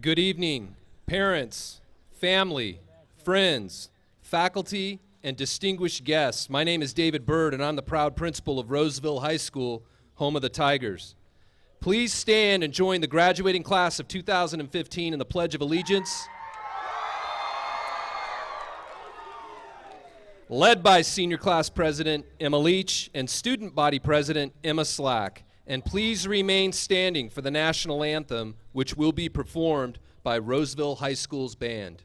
Good evening, parents, family, friends, faculty, and distinguished guests. My name is David Bird, and I'm the proud principal of Roseville High School, home of the Tigers. Please stand and join the graduating class of 2015 in the Pledge of Allegiance, led by Senior Class President Emma Leach and Student Body President Emma Slack. And please remain standing for the national anthem, which will be performed by Roseville High School's band.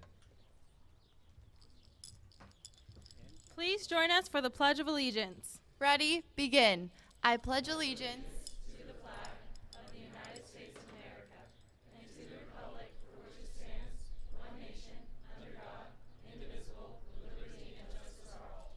Please join us for the Pledge of Allegiance. Ready, begin. I pledge allegiance to the flag of the United States of America and to the republic for which it stands, one nation, under God, indivisible, with liberty and justice for all.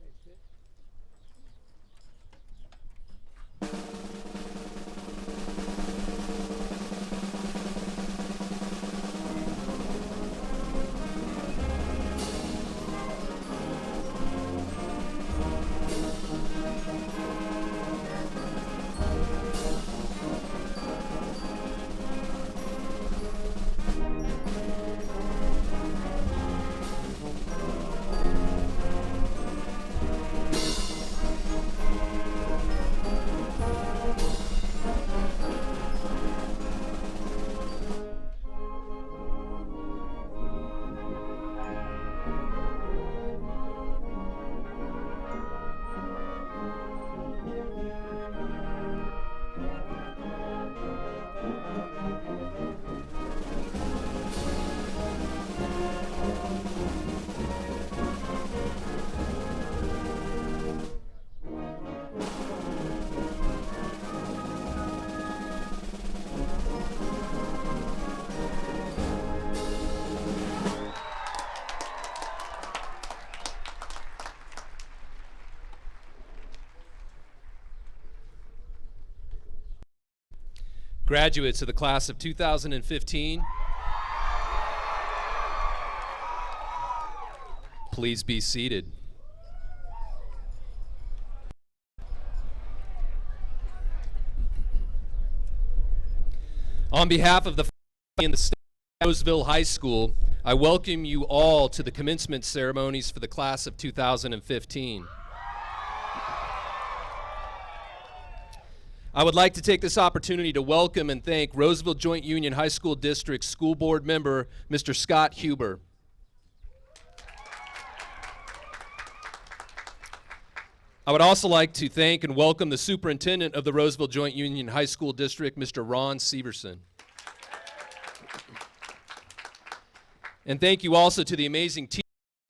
Graduates of the class of 2015, please be seated. On behalf of the faculty and the staff of Roseville High School, I welcome you all to the commencement ceremonies for the class of 2015. I would like to take this opportunity to welcome and thank Roseville Joint Union High School District School Board member, Mr. Scott Huber. I would also like to thank and welcome the superintendent of the Roseville Joint Union High School District, Mr. Ron Severson. And thank you also to the amazing teachers,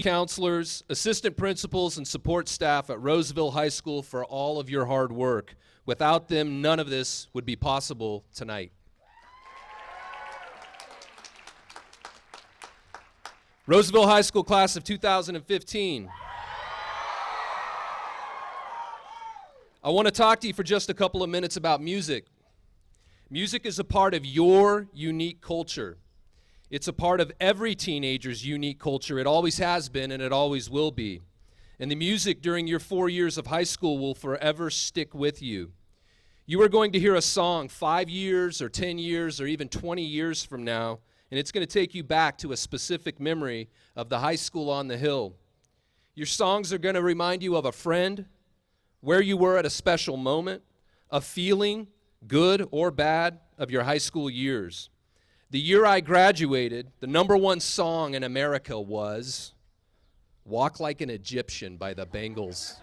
counselors, assistant principals, and support staff at Roseville High School for all of your hard work. Without them, none of this would be possible tonight. Roseville High School class of 2015. I want to talk to you for just a couple of minutes about music. Music is a part of your unique culture. It's a part of every teenager's unique culture. It always has been and it always will be. And the music during your 4 years of high school will forever stick with you. You are going to hear a song 5 years or 10 years or even 20 years from now, and it's going to take you back to a specific memory of the high school on the hill. Your songs are going to remind you of a friend, where you were at a special moment, a feeling, good or bad, of your high school years. The year I graduated, the #1 song in America was Walk Like an Egyptian by the Bangles.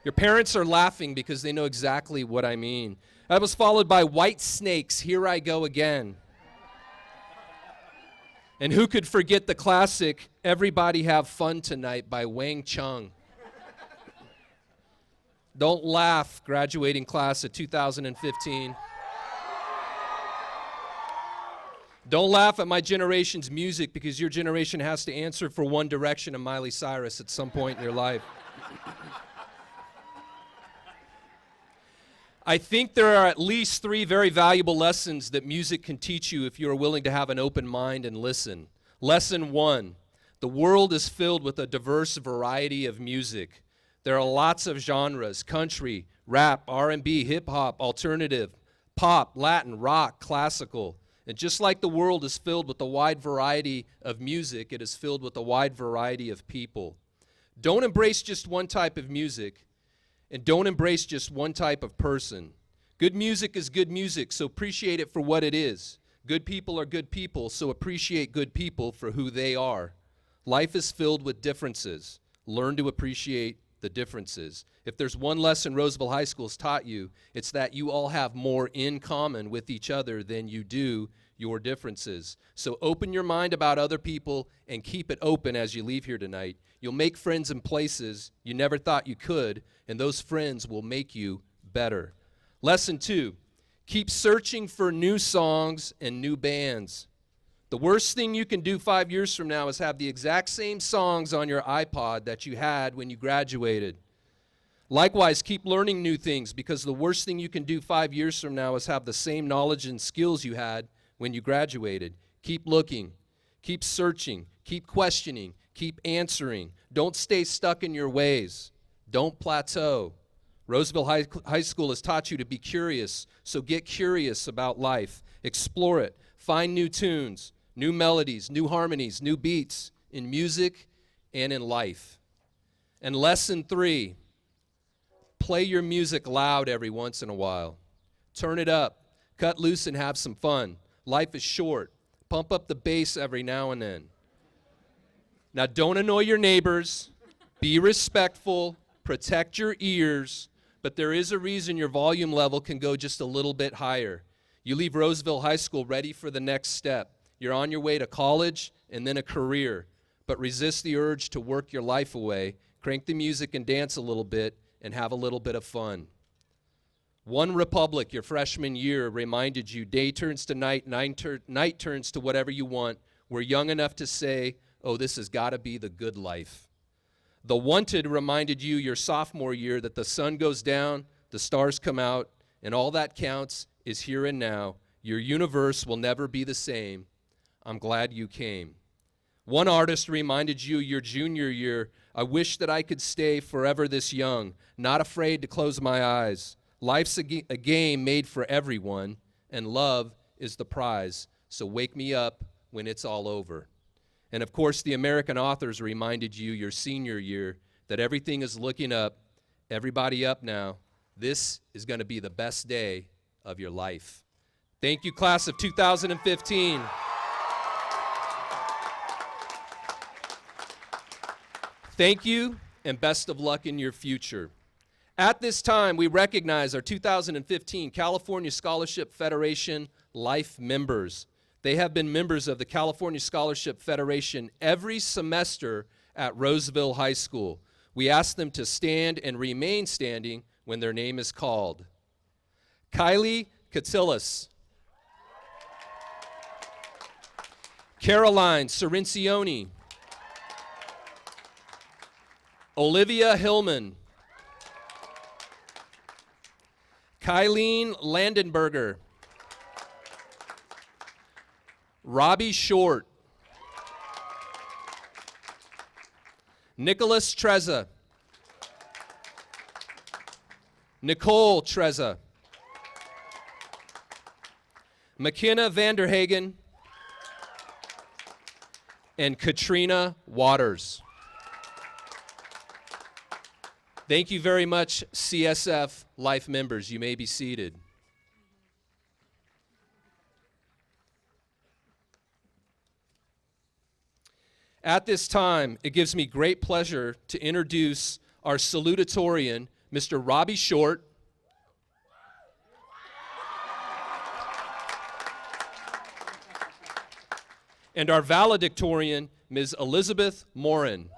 Your parents are laughing because they know exactly what I mean. That was followed by White Snake's Here I Go Again. And who could forget the classic Everybody Have Fun Tonight by Wang Chung. Don't laugh, graduating class of 2015. Don't laugh at my generation's music because your generation has to answer for One Direction and Miley Cyrus at some point in your life. I think there are at least 3 very valuable lessons that music can teach you if you are willing to have an open mind and listen. Lesson 1, the world is filled with a diverse variety of music. There are lots of genres: country, rap, R&B, hip-hop, alternative, pop, Latin, rock, classical. And just like the world is filled with a wide variety of music, it is filled with a wide variety of people. Don't embrace just one type of music, and don't embrace just one type of person. Good music is good music, so appreciate it for what it is. Good people are good people, so appreciate good people for who they are. Life is filled with differences. Learn to appreciate the differences. If there's one lesson Roseville High School's taught you, it's that you all have more in common with each other than you do your differences. So open your mind about other people and keep it open as you leave here tonight. You'll make friends in places you never thought you could, and those friends will make you better. Lesson 2, keep searching for new songs and new bands. The worst thing you can do 5 years from now is have the exact same songs on your iPod that you had when you graduated. Likewise, keep learning new things, because the worst thing you can do 5 years from now is have the same knowledge and skills you had when you graduated. Keep looking, keep searching, keep questioning, keep answering. Don't stay stuck in your ways. Don't plateau. Roseville High School has taught you to be curious, so get curious about life. Explore it. Find new tunes, new melodies, new harmonies, new beats in music and in life. And lesson 3, play your music loud every once in a while. Turn it up, cut loose, and have some fun. Life is short. Pump up the bass every now and then. Now, don't annoy your neighbors. Be respectful. Protect your ears. But there is a reason your volume level can go just a little bit higher. You leave Roseville High School ready for the next step. You're on your way to college and then a career. But resist the urge to work your life away. Crank the music and dance a little bit and have a little bit of fun. One Republic, your freshman year, reminded you day turns to night, night turns to whatever you want. We're young enough to say, oh, this has got to be the good life. The Wanted reminded you your sophomore year that the sun goes down, the stars come out, and all that counts is here and now. Your universe will never be the same. I'm glad you came. One artist reminded you your junior year, I wish that I could stay forever this young, not afraid to close my eyes. Life's a game made for everyone, and love is the prize. So wake me up when it's all over. And of course, the American authors reminded you your senior year that everything is looking up. Everybody up now. This is going to be the best day of your life. Thank you, class of 2015. Thank you, and best of luck in your future. At this time, we recognize our 2015 California Scholarship Federation Life members. They have been members of the California Scholarship Federation every semester at Roseville High School. We ask them to stand and remain standing when their name is called. Kylie Catillus. Caroline Cerencioni. Olivia Hillman. Kylene Landenberger. Robbie Short. Nicholas Trezza. Nicole Trezza. McKenna Vanderhagen. And Katrina Waters. Thank you very much, CSF Life members. You may be seated. At this time, it gives me great pleasure to introduce our salutatorian, Mr. Robbie Short. And our valedictorian, Ms. Elizabeth Morin.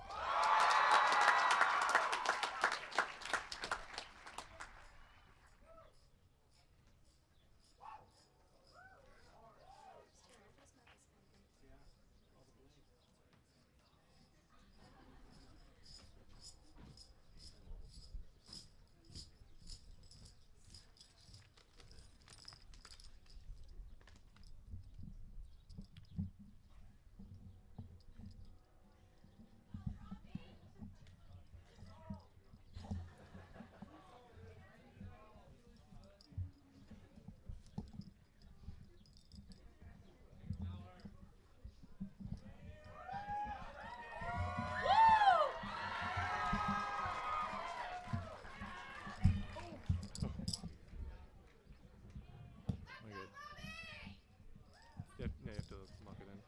You have to lock it in.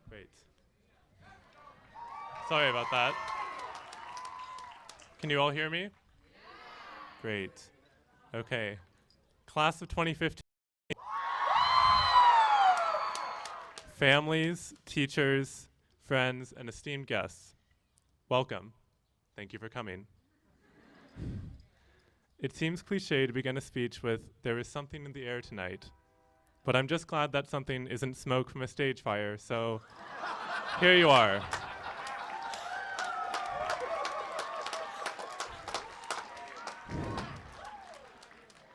Great. Sorry about that. Can you all hear me? Great. Okay. Class of 2015. Families, teachers, friends, and esteemed guests, welcome. Thank you for coming. It seems cliche to begin a speech with, "There is something in the air tonight," but I'm just glad that something isn't smoke from a stage fire, so here you are.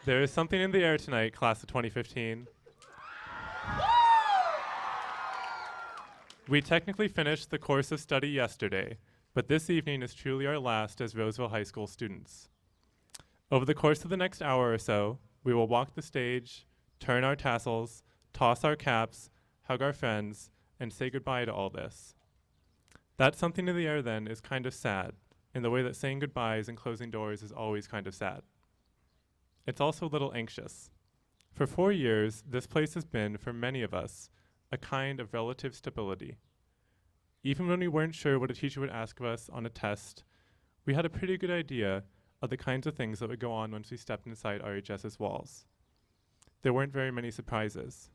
There is something in the air tonight, class of 2015. We technically finished the course of study yesterday, but this evening is truly our last as Roseville High School students. Over the course of the next hour or so, we will walk the stage, turn our tassels, toss our caps, hug our friends, and say goodbye to all this. That something in the air then is kind of sad, in the way that saying goodbyes and closing doors is always kind of sad. It's also a little anxious. For 4 years, this place has been, for many of us, a kind of relative stability. Even when we weren't sure what a teacher would ask of us on a test, we had a pretty good idea of the kinds of things that would go on once we stepped inside RHS's walls. There weren't very many surprises.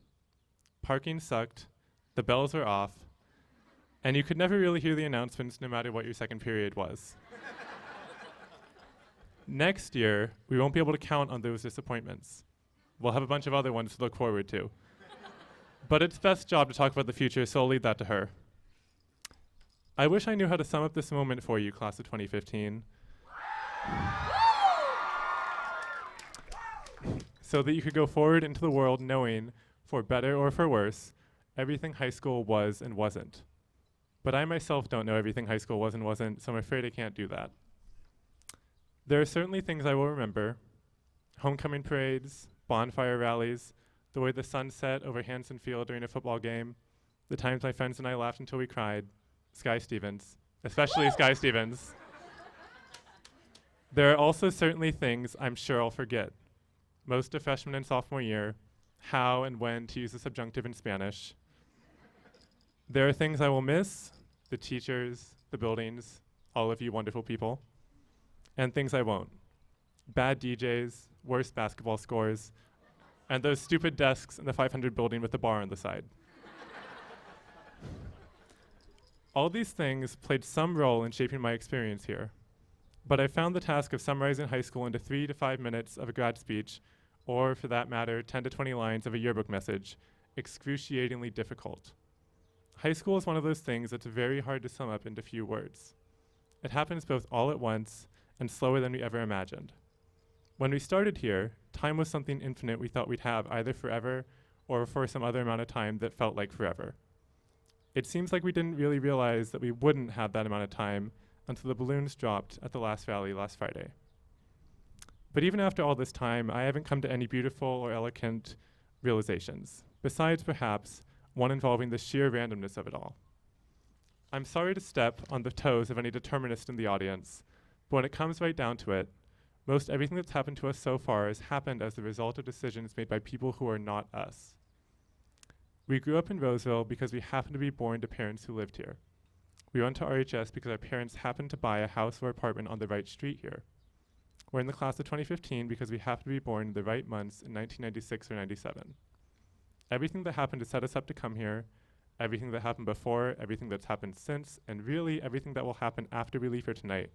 Parking sucked, the bells were off, and you could never really hear the announcements no matter what your second period was. Next year, we won't be able to count on those disappointments. We'll have a bunch of other ones to look forward to. But it's Beth's job to talk about the future, so I'll leave that to her. I wish I knew how to sum up this moment for you, class of 2015. so that you could go forward into the world knowing, for better or for worse, everything high school was and wasn't. But I myself don't know everything high school was and wasn't, so I'm afraid I can't do that. There are certainly things I will remember: homecoming parades, bonfire rallies, the way the sun set over Hanson Field during a football game, the times my friends and I laughed until we cried, Sky Stevens, especially Sky Stevens. There are also certainly things I'm sure I'll forget. Most of freshman and sophomore year, how and when to use the subjunctive in Spanish. There are things I will miss: the teachers, the buildings, all of you wonderful people. And things I won't: bad DJs, worse basketball scores, and those stupid desks in the 500 building with the bar on the side. All these things played some role in shaping my experience here, but I found the task of summarizing high school into 3 to 5 minutes of a grad speech, or for that matter, 10 to 20 lines of a yearbook message, excruciatingly difficult. High school is one of those things that's very hard to sum up into few words. It happens both all at once and slower than we ever imagined. When we started here, time was something infinite we thought we'd have either forever or for some other amount of time that felt like forever. It seems like we didn't really realize that we wouldn't have that amount of time until the balloons dropped at the last rally last Friday. But even after all this time, I haven't come to any beautiful or eloquent realizations, besides perhaps one involving the sheer randomness of it all. I'm sorry to step on the toes of any determinist in the audience, but when it comes right down to it, most everything that's happened to us so far has happened as the result of decisions made by people who are not us. We grew up in Roseville because we happened to be born to parents who lived here. We went to RHS because our parents happened to buy a house or apartment on the right street here. We're in the class of 2015 because we happened to be born in the right months in 1996 or 97. Everything that happened to set us up to come here, everything that happened before, everything that's happened since, and really everything that will happen after we leave here tonight,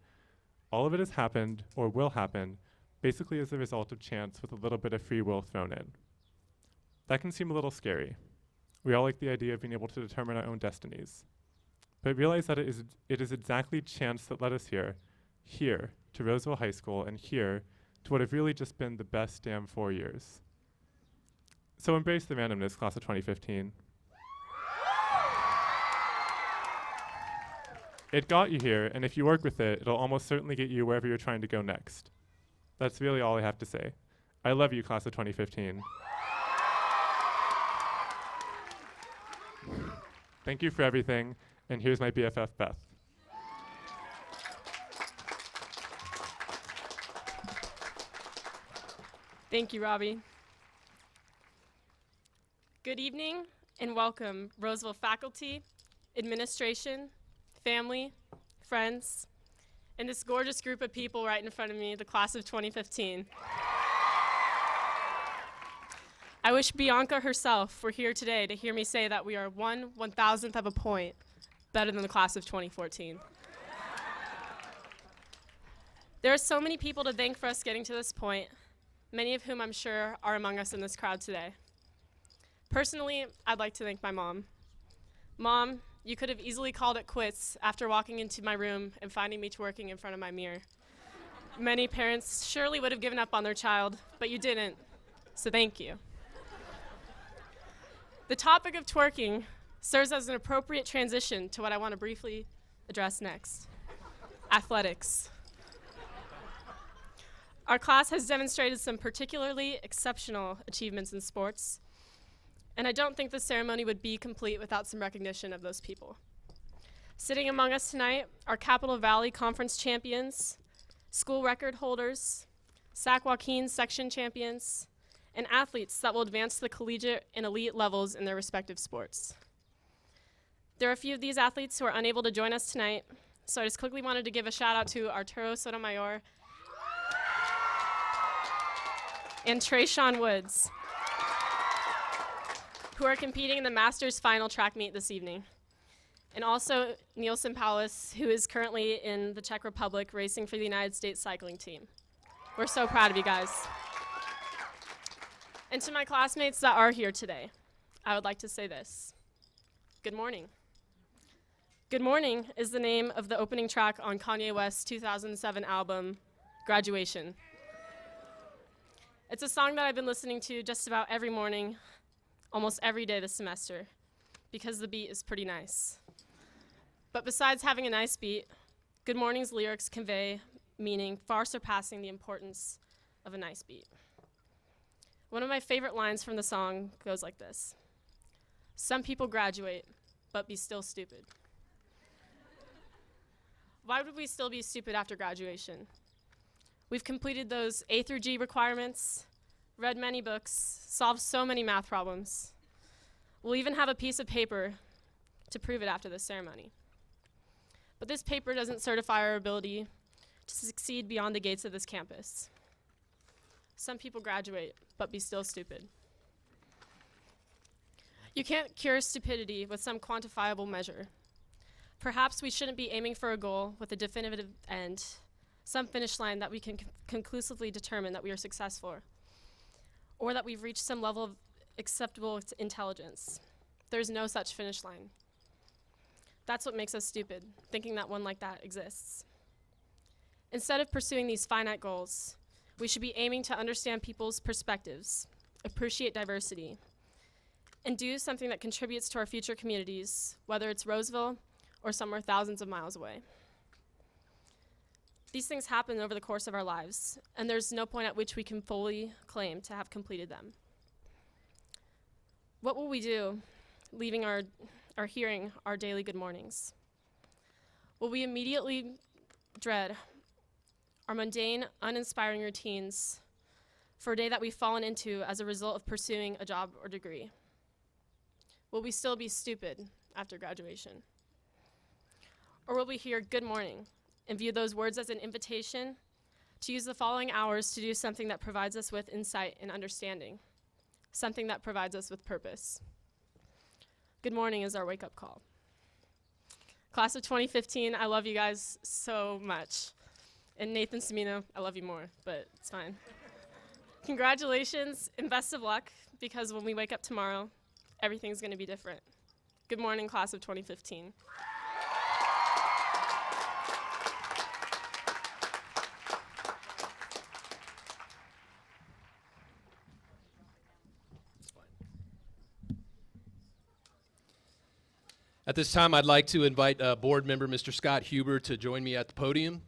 all of it has happened, or will happen, basically as a result of chance with a little bit of free will thrown in. That can seem a little scary. We all like the idea of being able to determine our own destinies. But realize that it is exactly chance that led us here to Roseville High School, and here to what have really just been the best damn 4 years. So embrace the randomness, class of 2015. It got you here, and if you work with it, it'll almost certainly get you wherever you're trying to go next. That's really all I have to say. I love you, class of 2015. Thank you for everything, and here's my BFF, Beth. Thank you, Robbie. Good evening and welcome, Roseville faculty, administration, family, friends, and this gorgeous group of people right in front of me, the class of 2015. I wish Bianca herself were here today to hear me say that we are 1/1000th of a point better than the class of 2014. There are so many people to thank for us getting to this point, many of whom I'm sure are among us in this crowd today. Personally, I'd like to thank my mom. Mom, you could have easily called it quits after walking into my room and finding me twerking in front of my mirror. Many parents surely would have given up on their child, but you didn't, so thank you. The topic of twerking serves as an appropriate transition to what I want to briefly address next: athletics. Our class has demonstrated some particularly exceptional achievements in sports, and I don't think the ceremony would be complete without some recognition of those people. Sitting among us tonight are Capital Valley Conference champions, school record holders, Sac Joaquin section champions, and athletes that will advance to the collegiate and elite levels in their respective sports. There are a few of these athletes who are unable to join us tonight, so I just quickly wanted to give a shout out to Arturo Sotomayor and Trayshawn Woods, who are competing in the Masters final track meet this evening. And also Nielsen Paulus, who is currently in the Czech Republic racing for the United States cycling team. We're so proud of you guys. And to my classmates that are here today, I would like to say this: good morning. Good Morning is the name of the opening track on Kanye West's 2007 album, Graduation. It's a song that I've been listening to just about every morning, almost every day this semester, because the beat is pretty nice. But besides having a nice beat, Good Morning's lyrics convey meaning far surpassing the importance of a nice beat. One of my favorite lines from the song goes like this: "Some people graduate, but be still stupid." Why would we still be stupid after graduation? We've completed those A through G requirements, read many books, solved so many math problems. We'll even have a piece of paper to prove it after this ceremony. But this paper doesn't certify our ability to succeed beyond the gates of this campus. Some people graduate, but be still stupid. You can't cure stupidity with some quantifiable measure. Perhaps we shouldn't be aiming for a goal with a definitive end, some finish line that we can conclusively determine that we are successful, or that we've reached some level of acceptable intelligence. There's no such finish line. That's what makes us stupid, thinking that one like that exists. Instead of pursuing these finite goals, we should be aiming to understand people's perspectives, appreciate diversity, and do something that contributes to our future communities, whether it's Roseville or somewhere thousands of miles away. These things happen over the course of our lives, and there's no point at which we can fully claim to have completed them. What will we do, leaving or hearing our daily good mornings? Will we immediately dread our mundane, uninspiring routines for a day that we've fallen into as a result of pursuing a job or degree? Will we still be stupid after graduation? Or will we hear good morning and view those words as an invitation to use the following hours to do something that provides us with insight and understanding, something that provides us with purpose? Good morning is our wake-up call. Class of 2015, I love you guys so much. And Nathan Semino, I love you more, but it's fine. Congratulations and best of luck, because when we wake up tomorrow, everything's going to be different. Good morning, class of 2015. At this time, I'd like to invite board member Mr. Scott Huber to join me at the podium.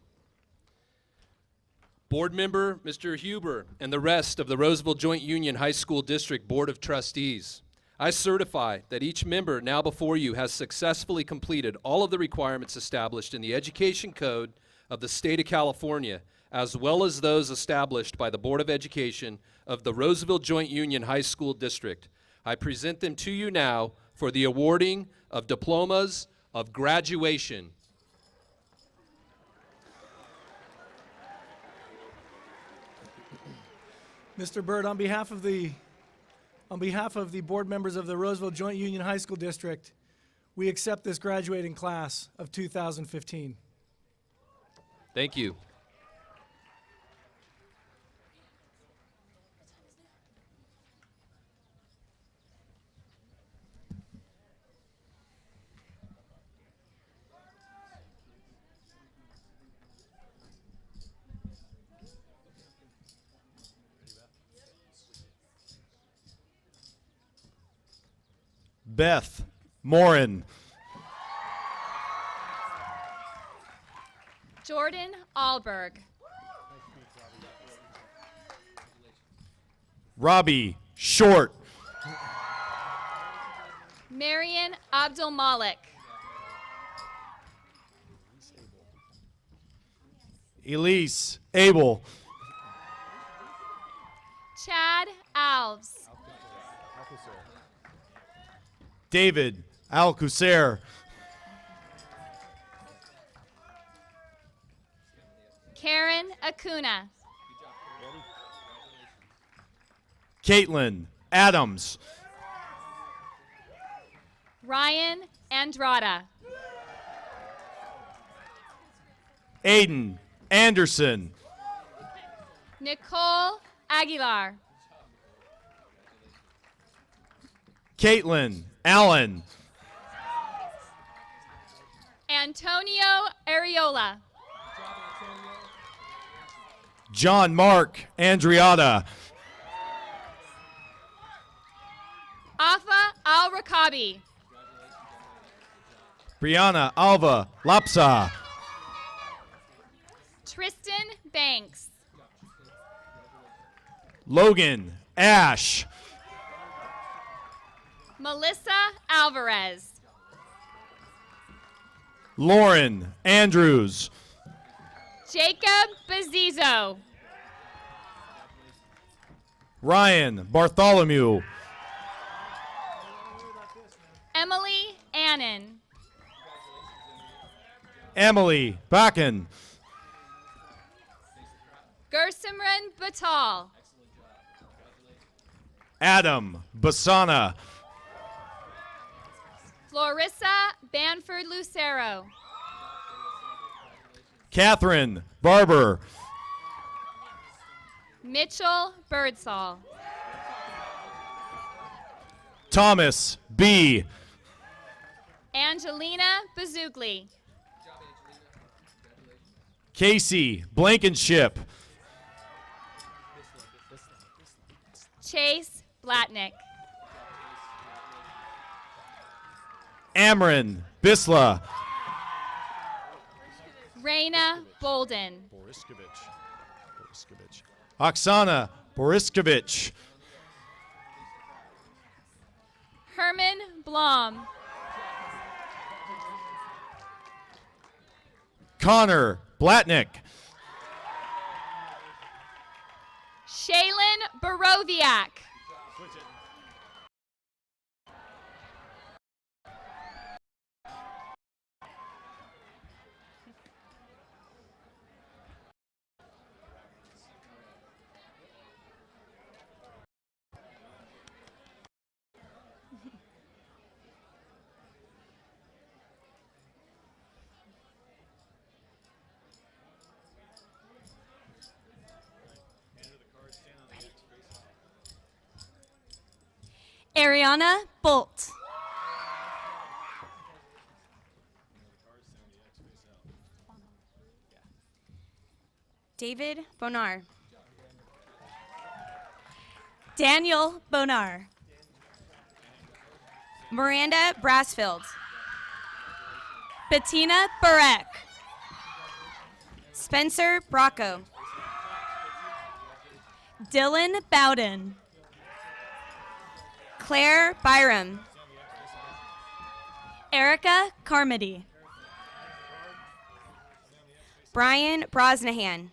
Board member Mr. Huber and the rest of the Roseville Joint Union High School District Board of Trustees, I certify that each member now before you has successfully completed all of the requirements established in the Education Code of the State of California, as well as those established by the Board of Education of the Roseville Joint Union High School District. I present them to you now for the awarding of diplomas of graduation. Mr. Byrd, on behalf of the board members of the Roseville Joint Union High School District, we accept this graduating class of 2015. Thank you. Beth Morin. Jordan Alberg. Robbie Short. Marian Abdul Malik. Elise Abel. Chad Alves. David Alcocer. Karen Acuna. Caitlin Adams. Ryan Andrada. Aiden Anderson. Nicole Aguilar. Caitlin Allen. Antonio Areola. John Mark Andriata. Bobby. Brianna Alva Lapsa. Tristan Banks. Logan Ash. Melissa Alvarez. Lauren Andrews. Jacob Bazizo. Ryan Bartholomew. Emily Annan. Emily Bakken. Gursimran Batal. Adam Basana. Florissa Banford Lucero. Catherine Barber. Mitchell Birdsall. Thomas B. Angelina Bazugli. Casey Blankenship. Chase Blatnick. Amron Bisla. Raina Bolden. Oksana Boriskovich. Herman Blom. Connor Blatnick. Shaylin Boroviak. Ariana Bolt. David Bonar. Daniel Bonar. Miranda Brassfield. Bettina Barek. Spencer Bracco. Dylan Bowden. Claire Byram. Erica Carmody. Brian Brosnahan.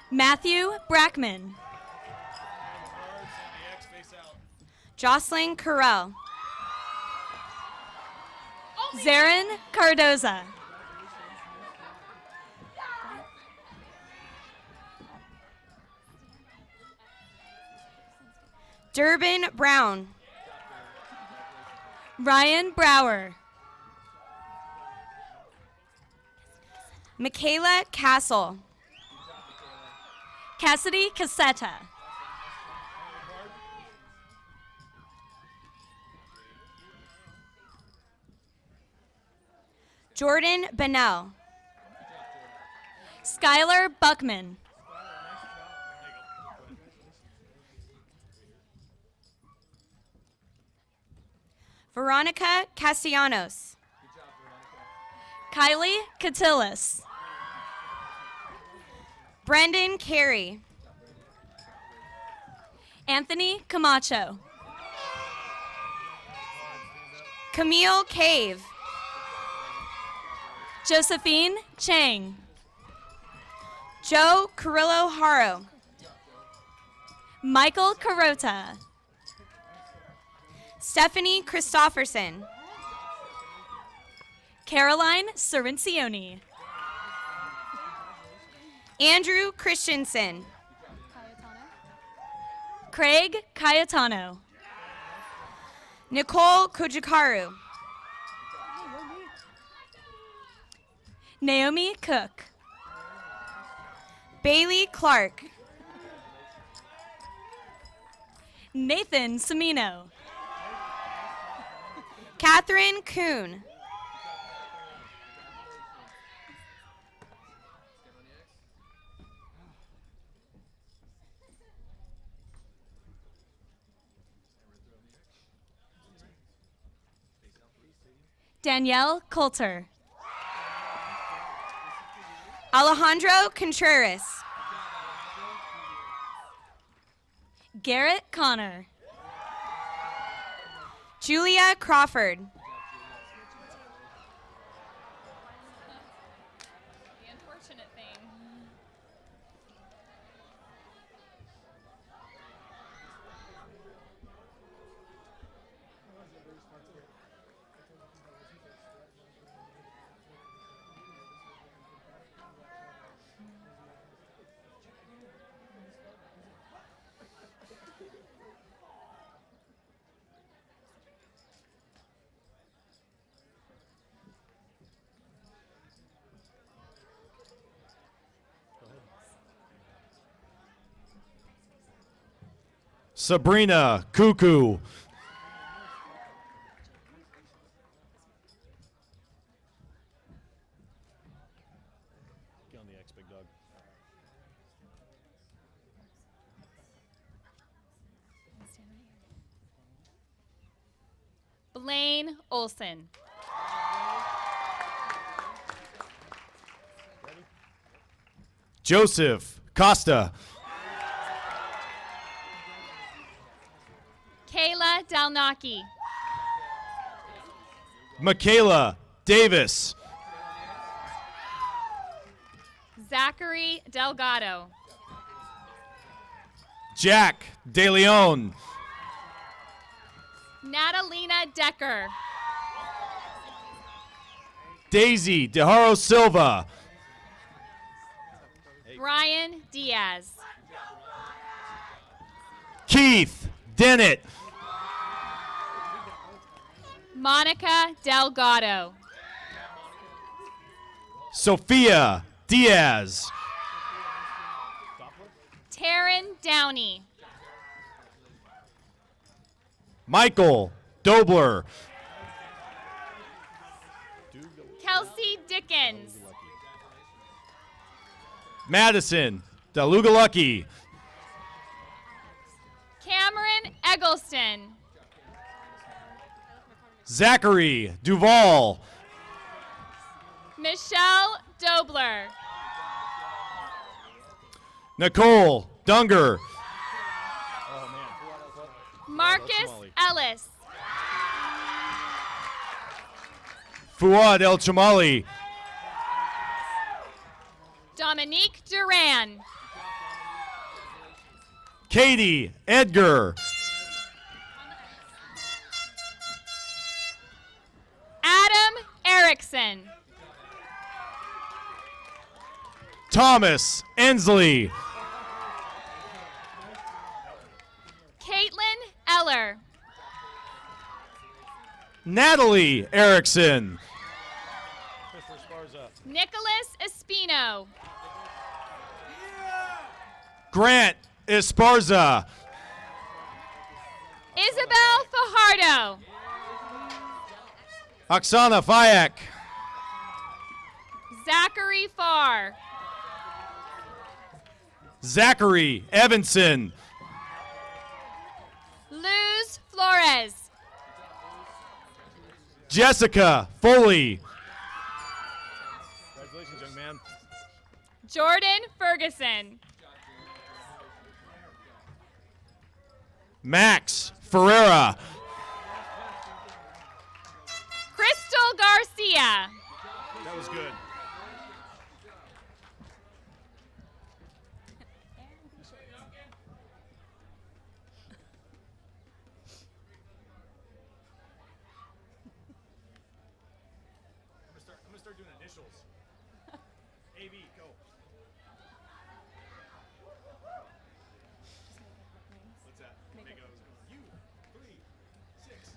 Matthew Brackman. Jocelyn Carell. Zarin Cardoza. Durbin Brown. Ryan Brower. Michaela Castle. Cassidy Cassetta. Jordan Bennell. Skylar Buckman. Veronica Castellanos. Kylie Catillas. Brendan Carey. Anthony Camacho. Camille Cave. Josephine Chang. Joe Carrillo Haro. Michael Carota. Stephanie Christofferson. Caroline Cerencioni. Andrew Christensen. Craig Cayetano. Nicole Kojikaru. Naomi Cook. Bailey Clark. Nathan Semino. Catherine Kuhn. Danielle Coulter. Alejandro Contreras. Garrett Connor. Julia Crawford. The unfortunate thing. Sabrina Cuckoo. Get on the X, big dog. Blaine Olson. Joseph Costa. Kayla Dalnaki. Michaela Davis. Zachary Delgado. Jack De Leon. Natalina Decker. Daisy DeHaro Silva. Brian Diaz. Keith Dennett. Monica Delgado. Sophia Diaz. Taryn Downey. Michael Dobler. Kelsey Dickens. Madison Dalugalucky. Cameron Eggleston. Zachary Duval. Michelle Dobler. Nicole Dunger. Marcus Ellis. Fuad El Chamali. Dominique Duran. Katie Edgar. Adam Erickson. Thomas Ensley. Caitlin Eller. Natalie Erickson. Nicholas Espino. Grant Esparza. Isabel Fajardo. Oksana Fayak. Zachary Farr. Zachary Evanson. Luz Flores. Jessica Foley. Congratulations, young man. Jordan Ferguson. Max Ferreira. Crystal Garcia. That was good. I'm gonna start doing initials. A, B, go. What's that? Big O's. U, 3, 6.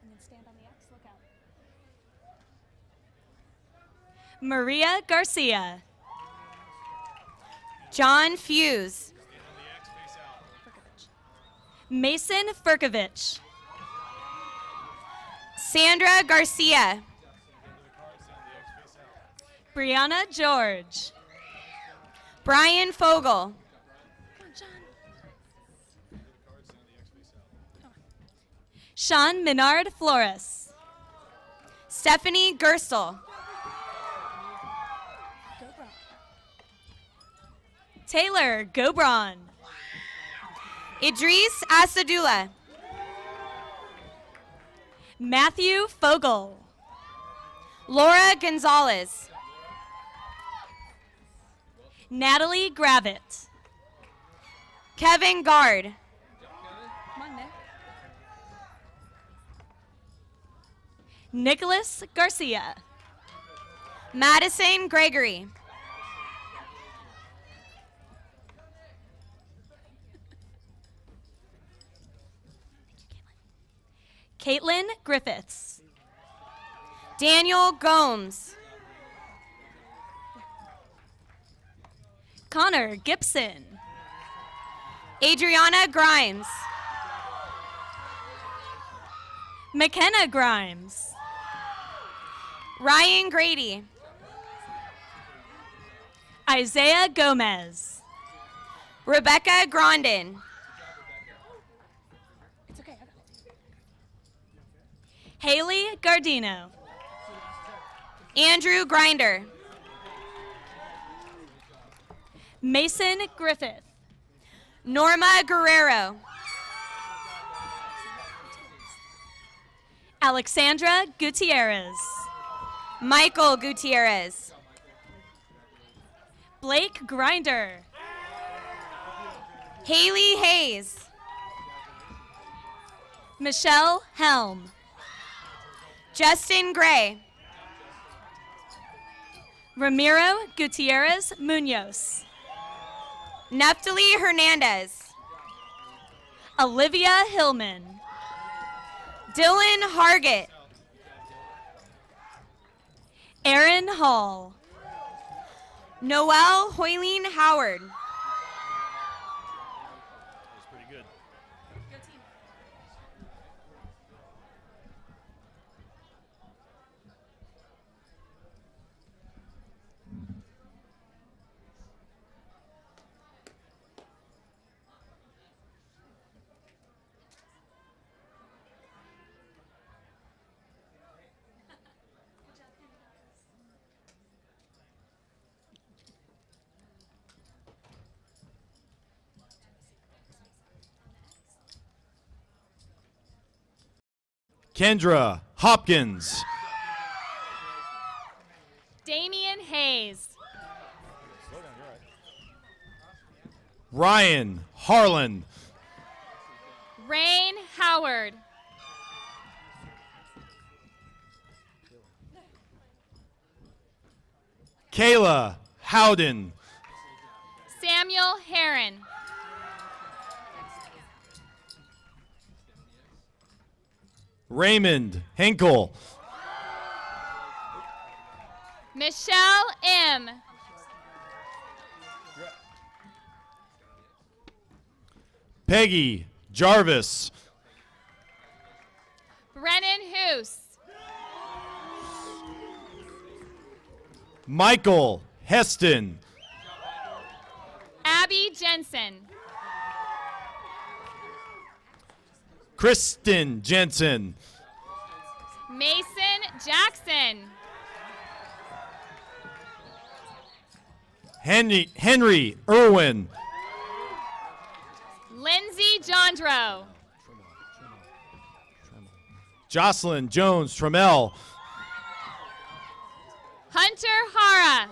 And then stand on the X, look out. Maria Garcia. John Fuse. Mason Furkovich. Sandra Garcia. Brianna George. Brian Fogel. Sean Menard Flores. Stephanie Gerstel. Taylor Gobron. Idris Asadula. Matthew Fogel. Laura Gonzalez. Natalie Gravitt. Kevin Gard. Come on, Nick. Nicholas Garcia. Madison Gregory. Caitlin Griffiths. Daniel Gomes. Connor Gibson. Adriana Grimes. McKenna Grimes. Ryan Grady. Isaiah Gomez. Rebecca Grondin. It's okay. Haley Gardino. Andrew Grinder. Mason Griffith. Norma Guerrero. Alexandra Gutierrez. Michael Gutierrez. Blake Grinder. Haley Hayes. Michelle Helm. Justin Gray. Ramiro Gutierrez Munoz. Neftali Hernandez. Olivia Hillman. Dylan Hargett. Aaron Hall. Noelle Hoyleen Howard. That's pretty good. Kendra Hopkins. Damian Hayes. Ryan Harlan. Rain Howard. Kayla Howden. Samuel Heron. Raymond Henkel. Michelle M. Peggy Jarvis. Brennan Hoos. Michael Heston. Abby Jensen. Kristen Jensen. Mason Jackson. Henry Irwin. Lindsay Jondro. Jocelyn Jones Trammell. Hunter Hara.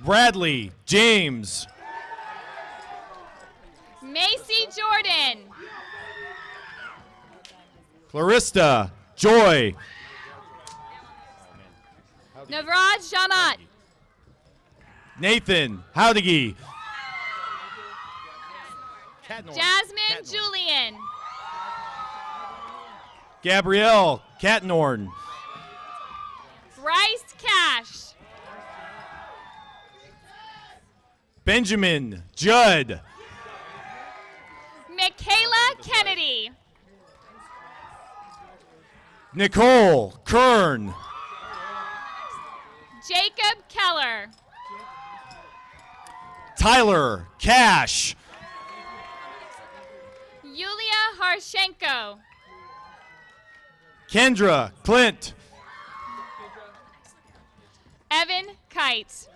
Bradley James. Macy Jordan. Clarista Joy. Navraj Jamat. Nathan Howdigi. Jasmine Julian. Gabrielle Catnorn. Bryce Cash. Benjamin Judd. Michaela Kennedy. Nicole Kern. Jacob Keller. Tyler Cash. Yulia Harshenko. Kendra Clint. Evan Kite.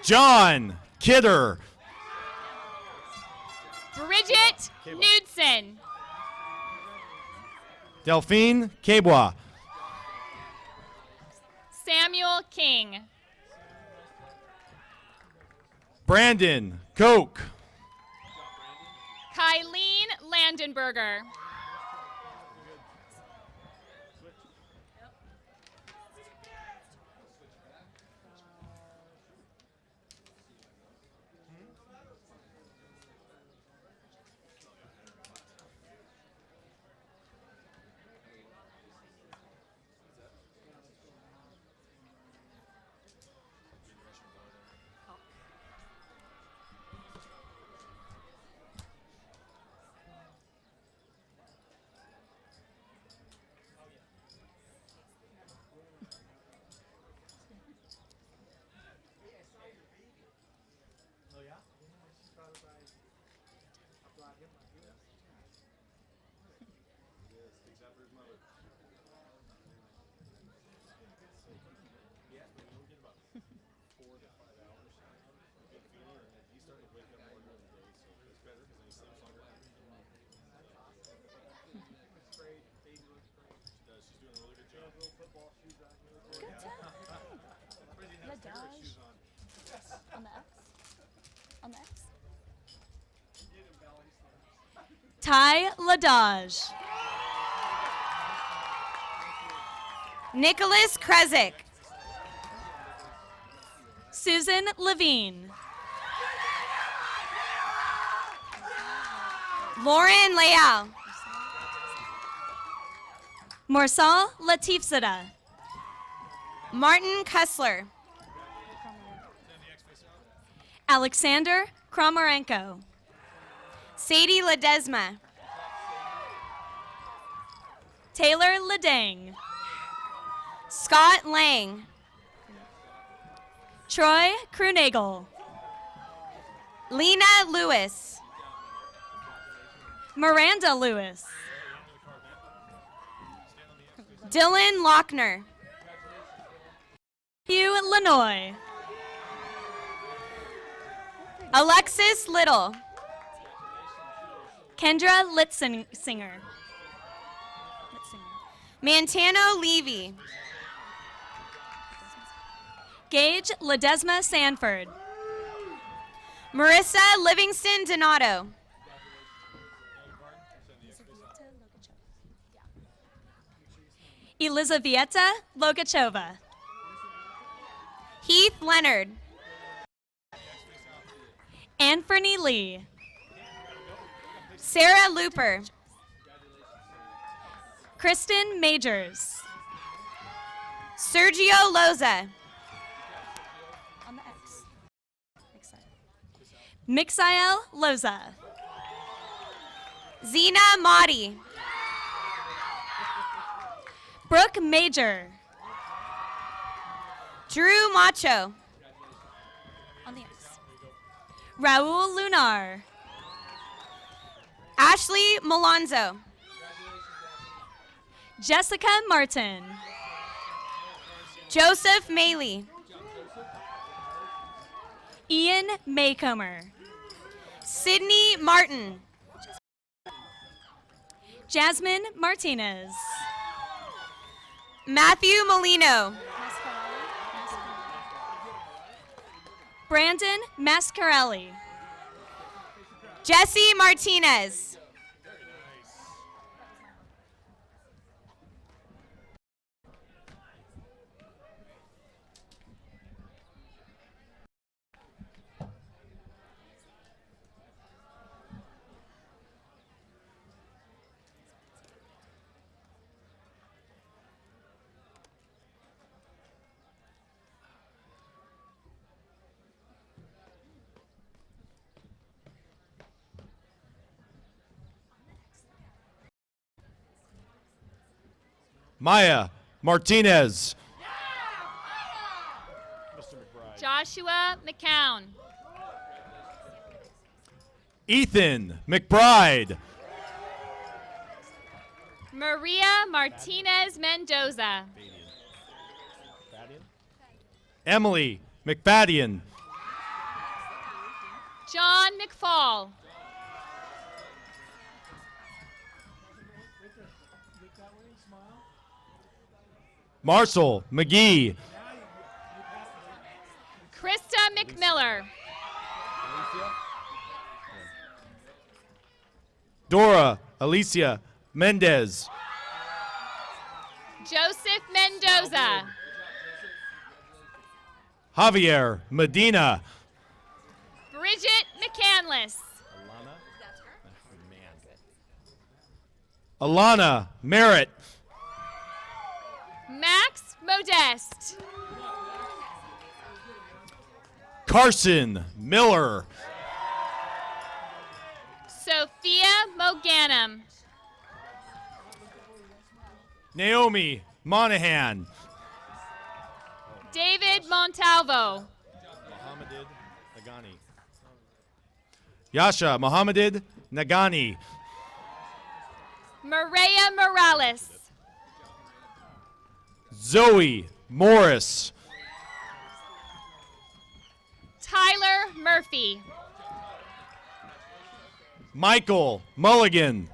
John Kidder. Bridget Knudsen. Delphine Kebois. Samuel King. Brandon Koch. Kylene Landenberger. On the X. On the X. Ty Ladage. Nicholas Krezik. Susan Levine. Lauren Leal. Morsal Latifzada. Martin Kessler. Alexander Kromarenko. Sadie Ledesma. Taylor Ledang. Scott Lang. Troy Krunagel. Lena Lewis. Miranda Lewis. Dylan Lochner. Hugh Lanoy. Alexis Little. Kendra Litzinger. Mantano Levy. Gage Ledesma Sanford. Marissa Livingston Donato. Elizaveta Logachova. Heath Leonard. Anthony Lee. Sarah Looper. Kristen Majors. Sergio Loza. On the X. Mixael Loza. Zena Motti. Brooke Major. Drew Macho. On the X. Raul Lunar. Ashley Malonzo. Jessica Martin. Joseph Maley. Ian Maycomer. Sydney Martin. Jasmine Martinez. Matthew Molino. Brandon Mascarelli. Jesse Martinez. Maya Martinez. Joshua McCown. Ethan McBride. Maria Martinez Mendoza. Emily McFadden. John McFall. Marcel McGee. Krista McMiller. Dora Alicia Mendez. Joseph Mendoza. Javier Medina. Bridget McCandless. Alana Merritt. Max Modest. Carson Miller. Sophia Moganum. Naomi Monahan. David Montalvo. Yasha Mohammed Nagani. Maria Morales. Zoe Morris. Tyler Murphy. Michael Mulligan.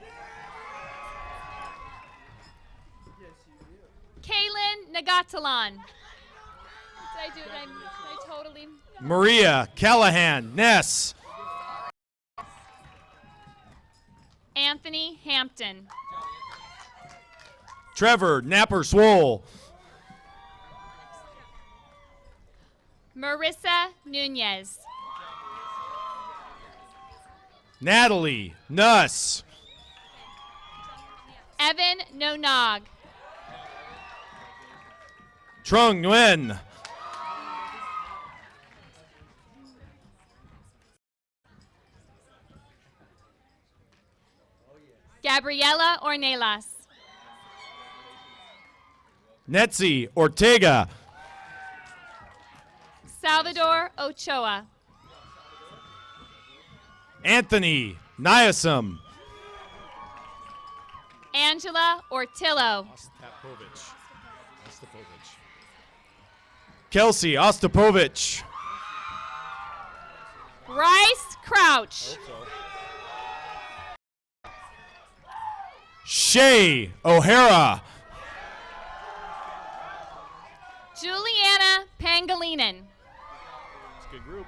Kaylin Nagatalan. Did I do it? I totally. Maria Callahan Ness. Anthony Hampton. Trevor Napper Swole. Marissa Nunez. Natalie Nuss. Evan Nonog. Trung Nguyen. Gabriela Ornelas. Netzi Ortega. Salvador Ochoa. Anthony Niasum. Angela Ortillo. Kelsey Ostapovich. Bryce Crouch. Shay O'Hara. Juliana Pangolinan. It's a good group.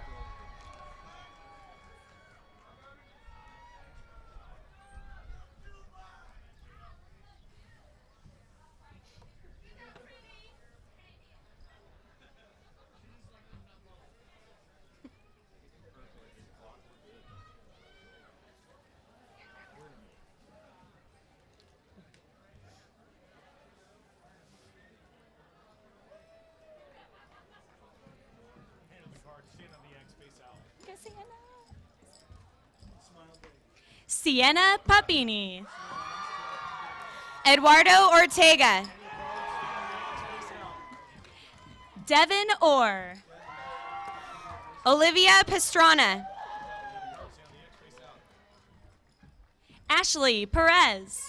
Sienna Papini. Eduardo Ortega. Devin Orr. Olivia Pastrana. Ashley Perez.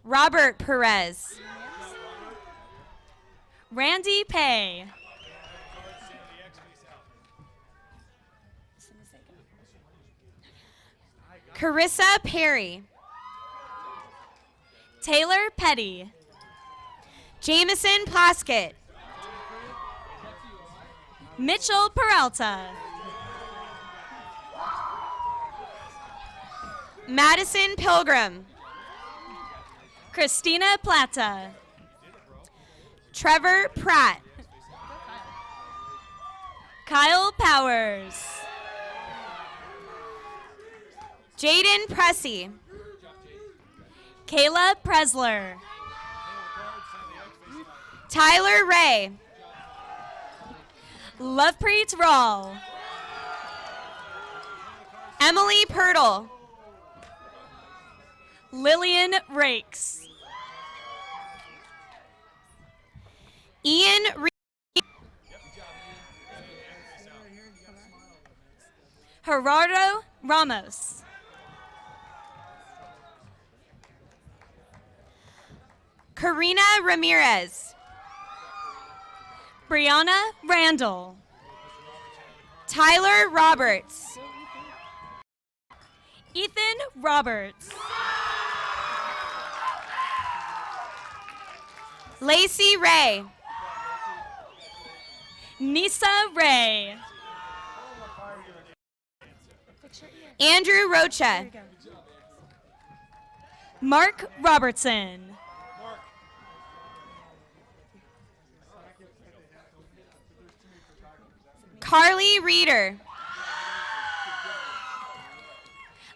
Robert Perez. Randy Pay. Carissa Perry. Taylor Petty. Jameson Poskett. Mitchell Peralta. Madison Pilgrim. Christina Plata. Trevor Pratt. Kyle Powers. Jaden Pressey. Kayla Presler. Tyler Ray. Lovepreet Rall. Emily Pirtle. Lillian Rakes. Ian Gerardo Ramos. Karina Ramirez. Brianna Randall. Tyler Roberts. Ethan Roberts. Lacey Ray. Nisa Ray. Andrew Rocha. Mark Robertson. Carly Reeder.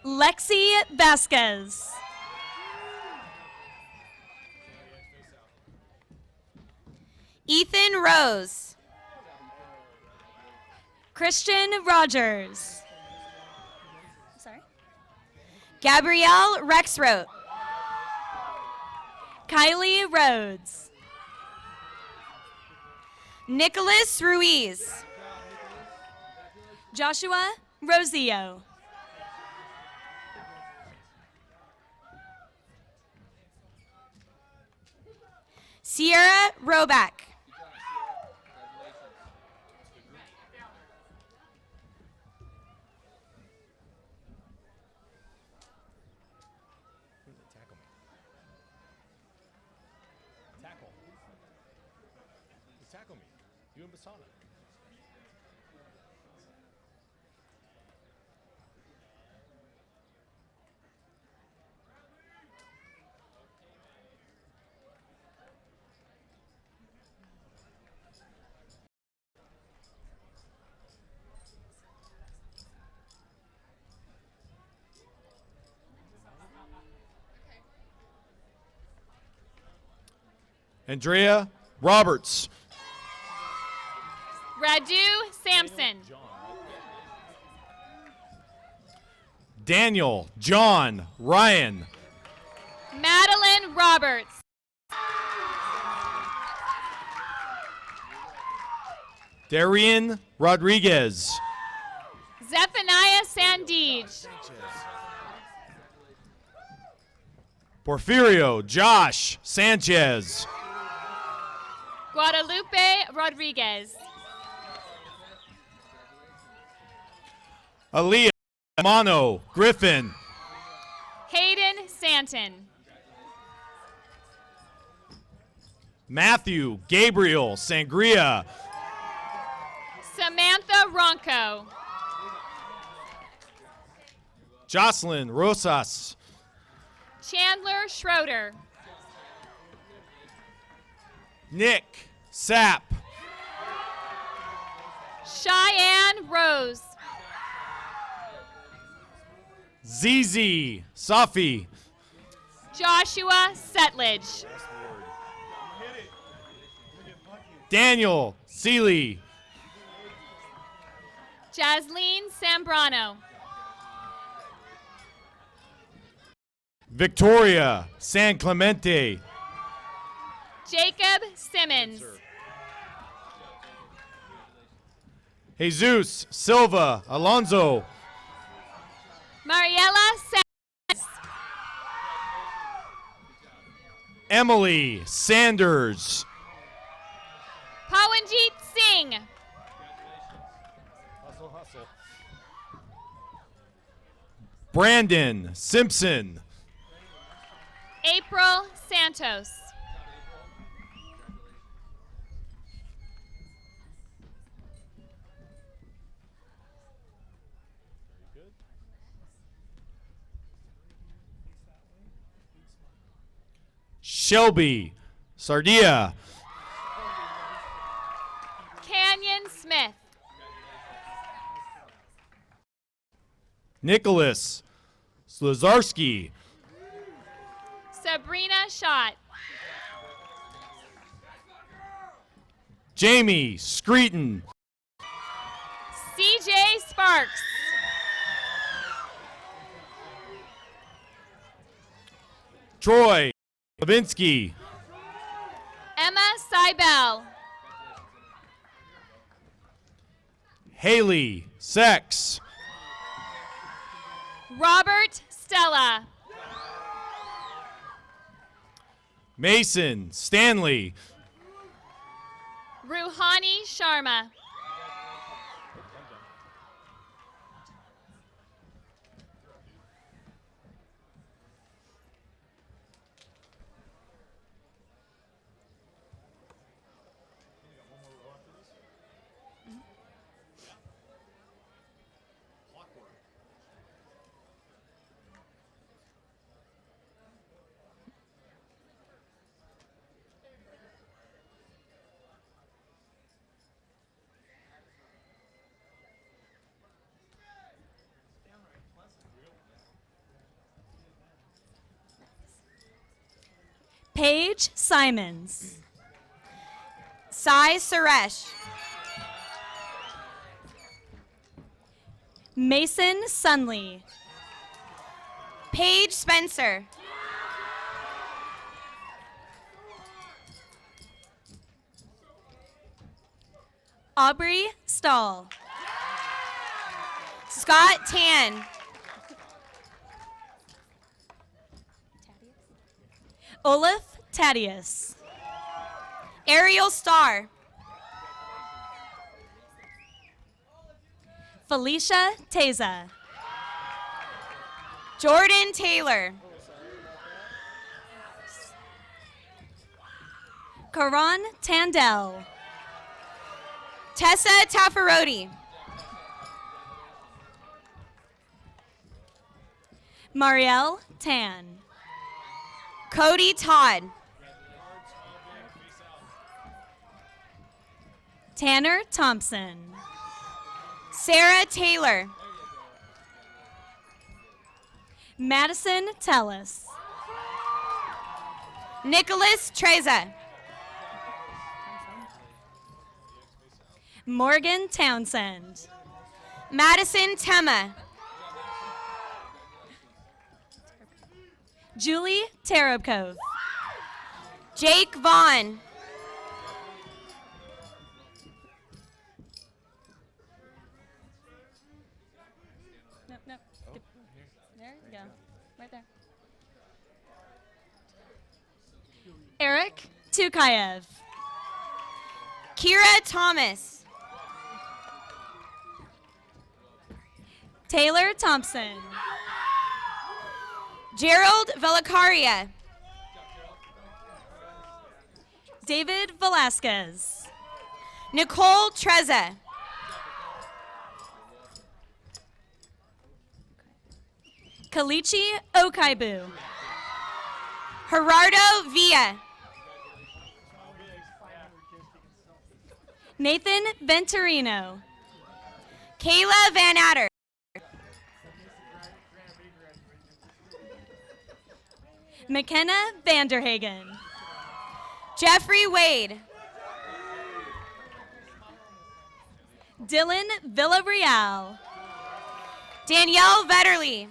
Lexi Vasquez. Ethan Rose. Christian Rogers. Sorry. Gabrielle Rexroth. Kylie Rhodes. Nicholas Ruiz. Joshua Rosio. Sierra Roback. Tackle me. You and Basana. Andrea Roberts. Radu Sampson. Daniel John Ryan. Madeline Roberts. Darian Rodriguez. Zephaniah Sandij. Porfirio Josh Sanchez. Guadalupe Rodriguez. Aaliyah Mano Griffin. Hayden Santon. Matthew Gabriel Sangria. Samantha Ronco. Jocelyn Rosas. Chandler Schroeder. Nick Sapp. Cheyenne Rose. ZZ Safi. Joshua Setledge. Daniel Seeley. Jasleen Sambrano. Victoria San Clemente. Jacob Simmons. Jesus Silva Alonso. Mariela Sands. Emily Sanders. Pawanjeet Singh. Hustle, hustle. Brandon Simpson. April Santos. Shelby Sardia. Canyon Smith. Nicholas Slazarski. Sabrina Schott. Jamie Screeton. CJ Sparks. Troy Levinsky. Emma Seibel. Haley Sex. Robert Stella. Mason Stanley. Ruhani Sharma. Paige Simons. Sai Suresh. Mason Sunley. Paige Spencer. Aubrey Stahl. Scott Tan. Olaf Tadius. Ariel Starr. Felicia Teza. Jordan Taylor. Karan Tandell. Tessa Taffaroti. Marielle Tan. Cody Todd. Tanner Thompson. Sarah Taylor. Madison Tellis. Nicholas Treza. Morgan Townsend. Madison Tema. Julie Tarobkov. Jake Vaughn. Nope. There you go. Right there. Eric Tukayev. Kira Thomas. Taylor Thompson. Gerald Velacaria. David Velasquez. Nicole Treza. Kalichi Okaibu. Gerardo Villa. Nathan Venturino. Kayla Van Adder. McKenna Vanderhagen. Jeffrey Wade. Dylan Villarreal. Danielle Vetterly.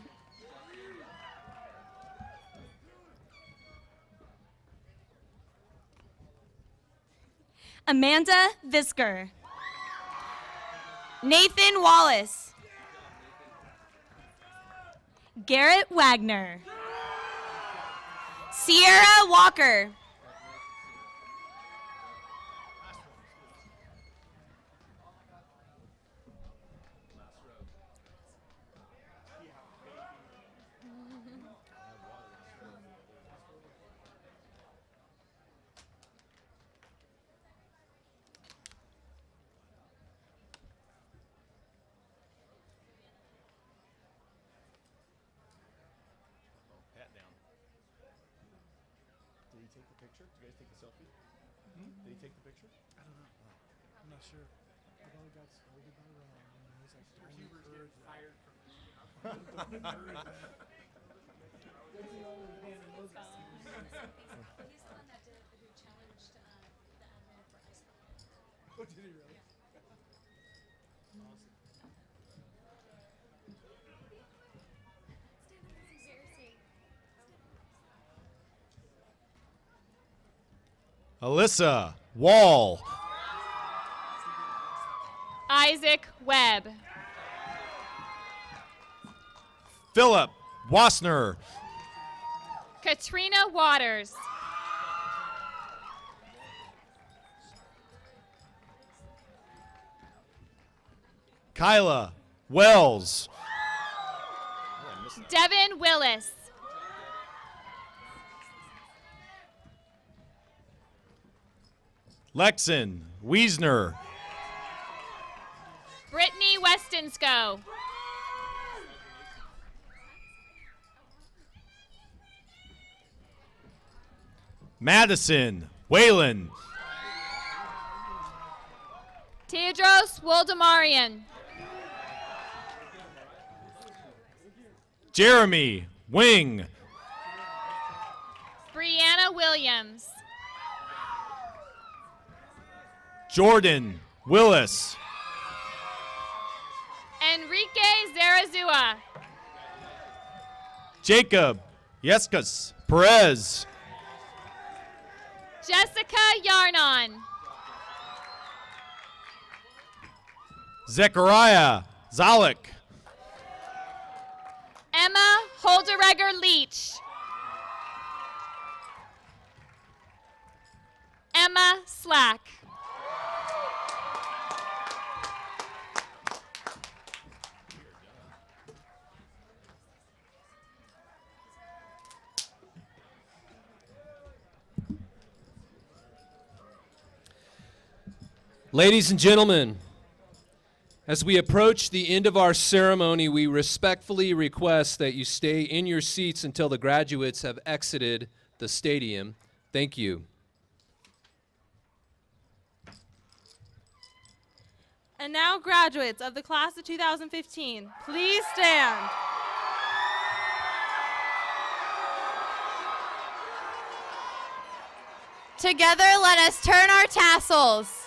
Amanda Visker. Nathan Wallace. Garrett Wagner. Sierra Walker. Pat down. Did he take the picture? Did you guys take the selfie? Did he take the picture? I don't know. I'm not sure. The guy got scolded by Ron, and he's like, "Don't encourage that." Fired from Don't encourage that. Good to know we're paying him those guys. He's the one that who challenged the admin for ice hockey. Oh, did he really? Stand up and say seriously. Alyssa Wall. Isaac Webb. Philip Wassner. Katrina Waters. Kyla Wells. Devin Willis. Lexon Wiesner. Brittany Westonsko. Madison Whalen. Teodros Woldemarian. Jeremy Wing. Brianna Williams. Jordan Willis. Enrique Zarazua. Jacob Yescas Perez. Jessica Yarnon. Zechariah Zalik. Emma Holderegger Leach. Emma Slack. Ladies and gentlemen, as we approach the end of our ceremony, we respectfully request that you stay in your seats until the graduates have exited the stadium. Thank you. And now, graduates of the class of 2015, please stand. Together, let us turn our tassels.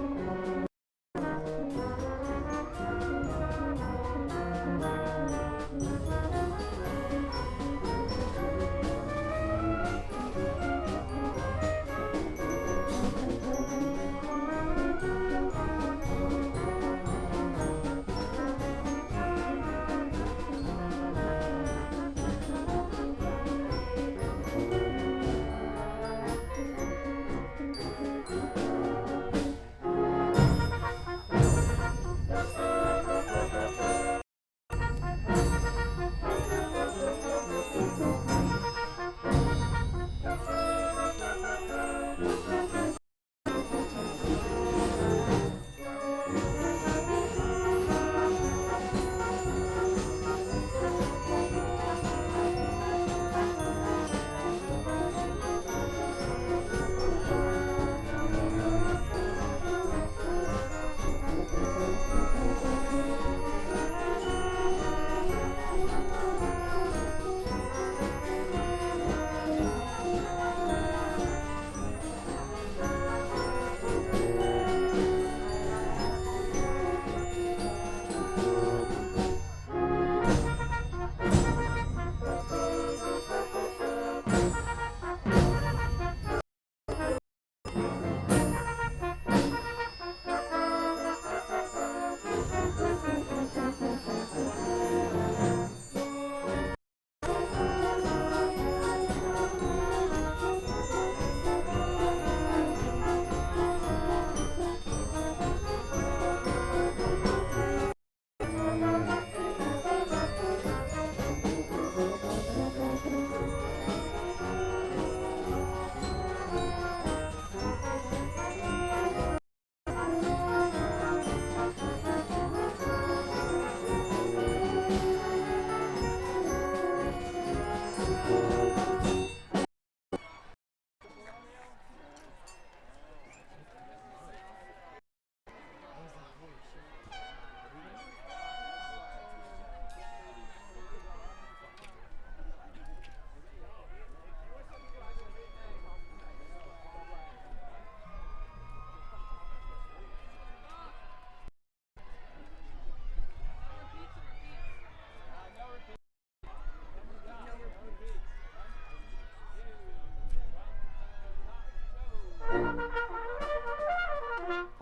Thank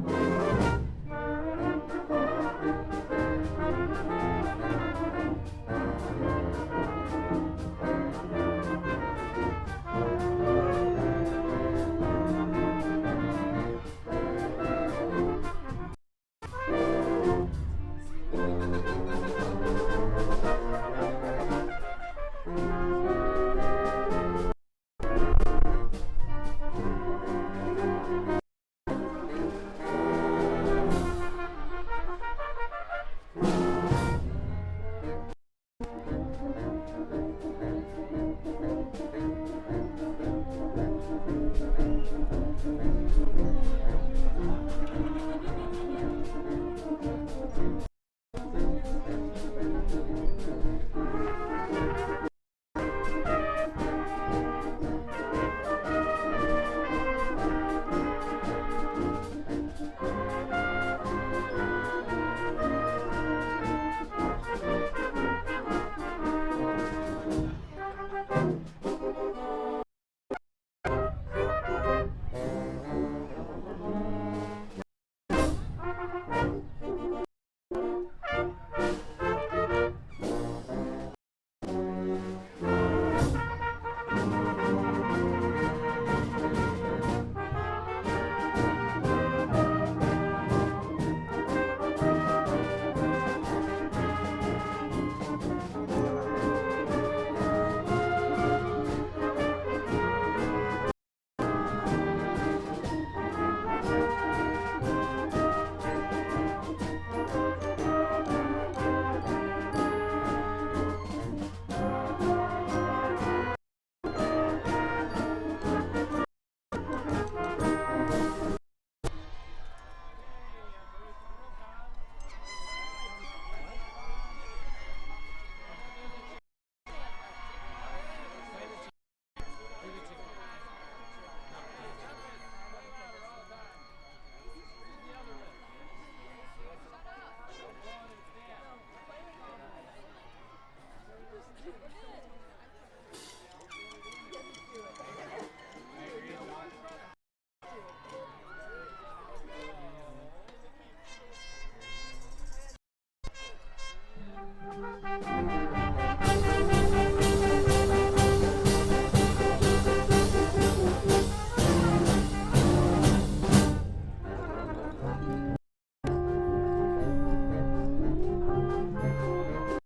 you.